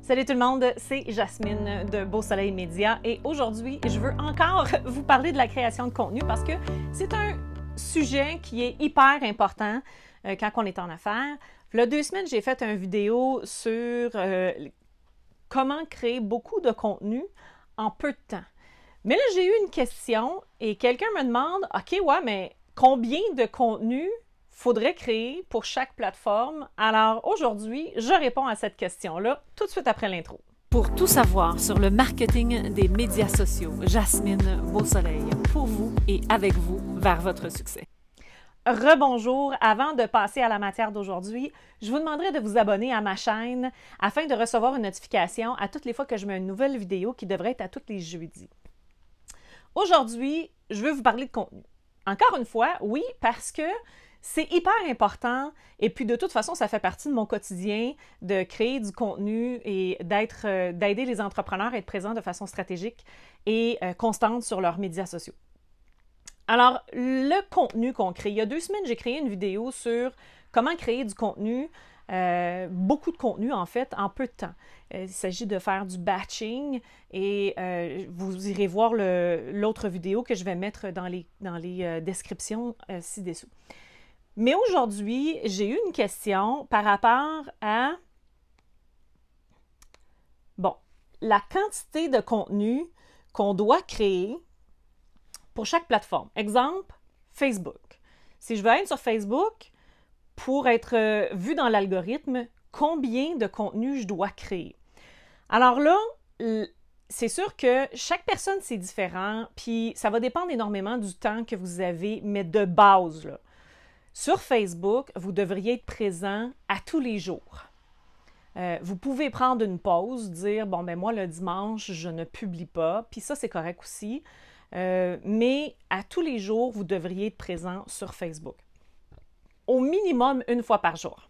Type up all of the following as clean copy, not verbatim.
Salut tout le monde, c'est Jasmine de Beau Soleil Média et aujourd'hui, je veux encore vous parler de la création de contenu parce que c'est un sujet qui est hyper important quand on est en affaires. Il y a 2 semaines, j'ai fait une vidéo sur comment créer beaucoup de contenu en peu de temps. Mais là, j'ai eu une question et quelqu'un me demande, OK, ouais, mais combien de contenu faudrait créer pour chaque plateforme? Alors aujourd'hui, je réponds à cette question-là tout de suite après l'intro. Pour tout savoir sur le marketing des médias sociaux, Jasmine Beausoleil, pour vous et avec vous vers votre succès. Rebonjour, avant de passer à la matière d'aujourd'hui, je vous demanderai de vous abonner à ma chaîne afin de recevoir une notification à toutes les fois que je mets une nouvelle vidéo qui devrait être à tous les jeudis. Aujourd'hui, je veux vous parler de contenu. Encore une fois, oui, parce que c'est hyper important et puis de toute façon, ça fait partie de mon quotidien de créer du contenu et d'aider les entrepreneurs à être présents de façon stratégique et constante sur leurs médias sociaux. Alors, le contenu qu'on crée, il y a 2 semaines, j'ai créé une vidéo sur comment créer du contenu, beaucoup de contenu en fait, en peu de temps. Il s'agit de faire du batching et vous irez voir l'autre vidéo que je vais mettre dans les descriptions ci-dessous. Mais aujourd'hui, j'ai eu une question par rapport à, la quantité de contenu qu'on doit créer pour chaque plateforme. Exemple, Facebook. Si je veux être sur Facebook, pour être vu dans l'algorithme, combien de contenu je dois créer? Alors là, c'est sûr que chaque personne, c'est différent, puis ça va dépendre énormément du temps que vous avez, mais de base, là. Sur Facebook, vous devriez être présent à tous les jours. Vous pouvez prendre une pause, dire, bon, ben moi, le dimanche, je ne publie pas, puis ça, c'est correct aussi. Mais à tous les jours, vous devriez être présent sur Facebook. Au minimum, 1 fois par jour.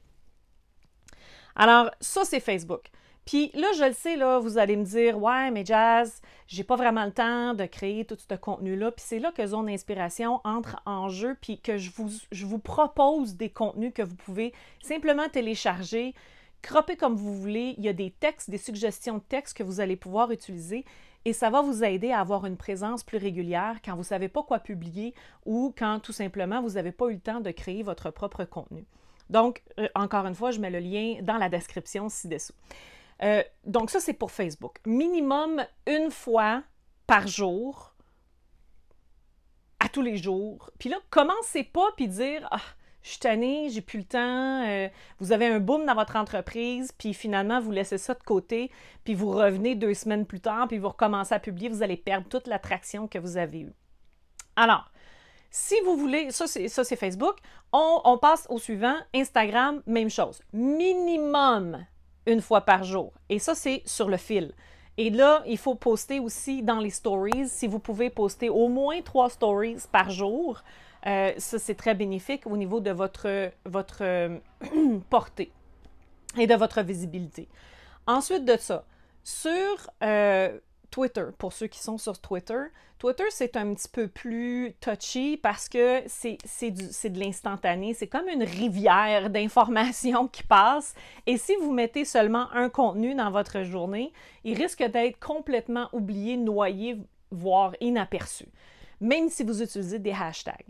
Alors, ça, c'est Facebook. Puis là, je le sais, là, vous allez me dire, ouais, mais Jazz, j'ai pas vraiment le temps de créer tout ce contenu-là. Puis c'est là que Zone d'Inspiration entre en jeu, puis que je vous propose des contenus que vous pouvez simplement télécharger, cropper comme vous voulez. Il y a des textes, des suggestions de textes que vous allez pouvoir utiliser et ça va vous aider à avoir une présence plus régulière quand vous ne savez pas quoi publier ou quand tout simplement vous n'avez pas eu le temps de créer votre propre contenu. Donc, encore une fois, je mets le lien dans la description ci-dessous. Donc ça, c'est pour Facebook. Minimum 1 fois par jour, à tous les jours. Puis là, commencez pas puis dire « Ah, je suis tannée, j'ai plus le temps. Vous avez un boom dans votre entreprise, puis finalement, vous laissez ça de côté, puis vous revenez 2 semaines plus tard, puis vous recommencez à publier, vous allez perdre toute l'attraction que vous avez eue. Alors, si vous voulez, ça c'est Facebook, on passe au suivant, Instagram, même chose. Minimum 1 fois par jour. Et ça, c'est sur le fil. Et là, il faut poster aussi dans les stories. Si vous pouvez poster au moins 3 stories par jour, ça, c'est très bénéfique au niveau de votre portée et de votre visibilité. Ensuite de ça, sur Twitter, pour ceux qui sont sur Twitter, c'est un petit peu plus touchy parce que c'est de l'instantané. C'est comme une rivière d'informations qui passe. Et si vous mettez seulement un contenu dans votre journée, il risque d'être complètement oublié, noyé, voire inaperçu, même si vous utilisez des hashtags.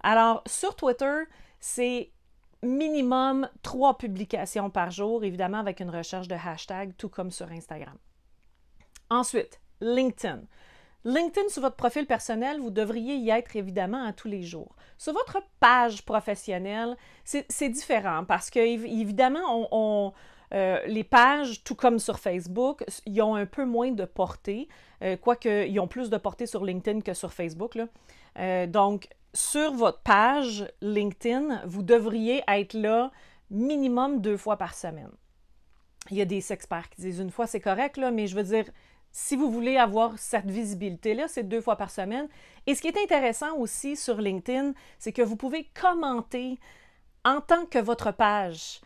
Alors, sur Twitter, c'est minimum 3 publications par jour, évidemment avec une recherche de hashtag, tout comme sur Instagram. Ensuite, LinkedIn. LinkedIn, sur votre profil personnel, vous devriez y être évidemment à tous les jours. Sur votre page professionnelle, c'est différent parce que, évidemment, les pages, tout comme sur Facebook, ils ont un peu moins de portée, quoique ils ont plus de portée sur LinkedIn que sur Facebook, là. Donc, sur votre page LinkedIn, vous devriez être là minimum 2 fois par semaine. Il y a des experts qui disent 1 fois, c'est correct, là, mais je veux dire, si vous voulez avoir cette visibilité-là, c'est 2 fois par semaine. Et ce qui est intéressant aussi sur LinkedIn, c'est que vous pouvez commenter en tant que votre page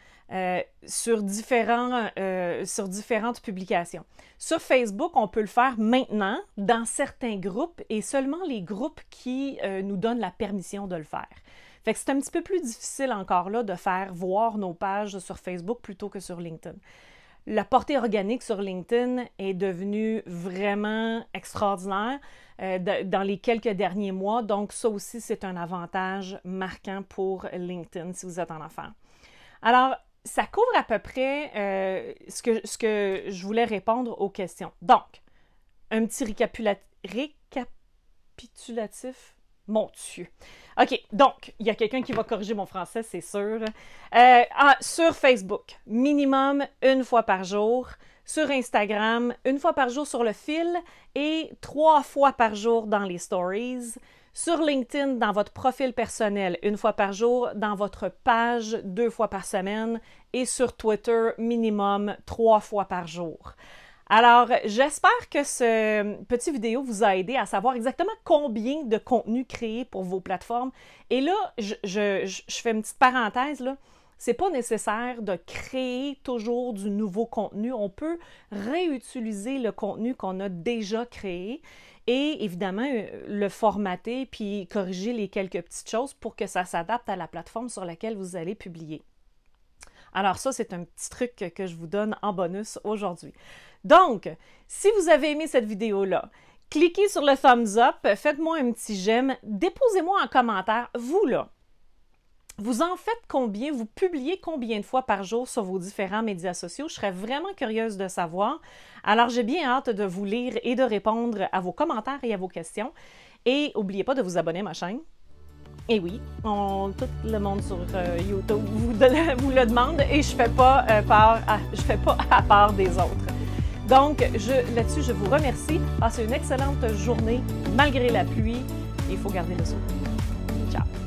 sur différentes publications. Sur Facebook, on peut le faire maintenant dans certains groupes et seulement les groupes qui nous donnent la permission de le faire. Fait que c'est un petit peu plus difficile encore là de faire voir nos pages sur Facebook plutôt que sur LinkedIn. La portée organique sur LinkedIn est devenue vraiment extraordinaire dans les quelques derniers mois. Donc, ça aussi, c'est un avantage marquant pour LinkedIn si vous êtes en affaires. Alors, ça couvre à peu près ce que je voulais répondre aux questions. Donc, un petit récapitulatif. Mon Dieu. OK, donc, il y a quelqu'un qui va corriger mon français, c'est sûr. Sur Facebook, minimum 1 fois par jour. Sur Instagram, 1 fois par jour sur le fil et 3 fois par jour dans les stories. Sur LinkedIn, dans votre profil personnel, 1 fois par jour. Dans votre page, 2 fois par semaine. Et sur Twitter, minimum 3 fois par jour. Alors, j'espère que ce petit vidéo vous a aidé à savoir exactement combien de contenu créer pour vos plateformes. Et là, je fais une petite parenthèse, là. C'est pas nécessaire de créer toujours du nouveau contenu. On peut réutiliser le contenu qu'on a déjà créé et évidemment le formater puis corriger les quelques petites choses pour que ça s'adapte à la plateforme sur laquelle vous allez publier. Alors ça, c'est un petit truc que je vous donne en bonus aujourd'hui. Donc, si vous avez aimé cette vidéo-là, cliquez sur le thumbs up, faites-moi un petit j'aime, déposez-moi en commentaire, vous là, vous en faites combien, vous publiez combien de fois par jour sur vos différents médias sociaux? Je serais vraiment curieuse de savoir. Alors, j'ai bien hâte de vous lire et de répondre à vos commentaires et à vos questions. Et n'oubliez pas de vous abonner à ma chaîne. Et oui, tout le monde sur YouTube vous le demande et je ne fais pas à part des autres. Donc, là-dessus, je vous remercie. Passez une excellente journée malgré la pluie. Il faut garder le sourire. Ciao!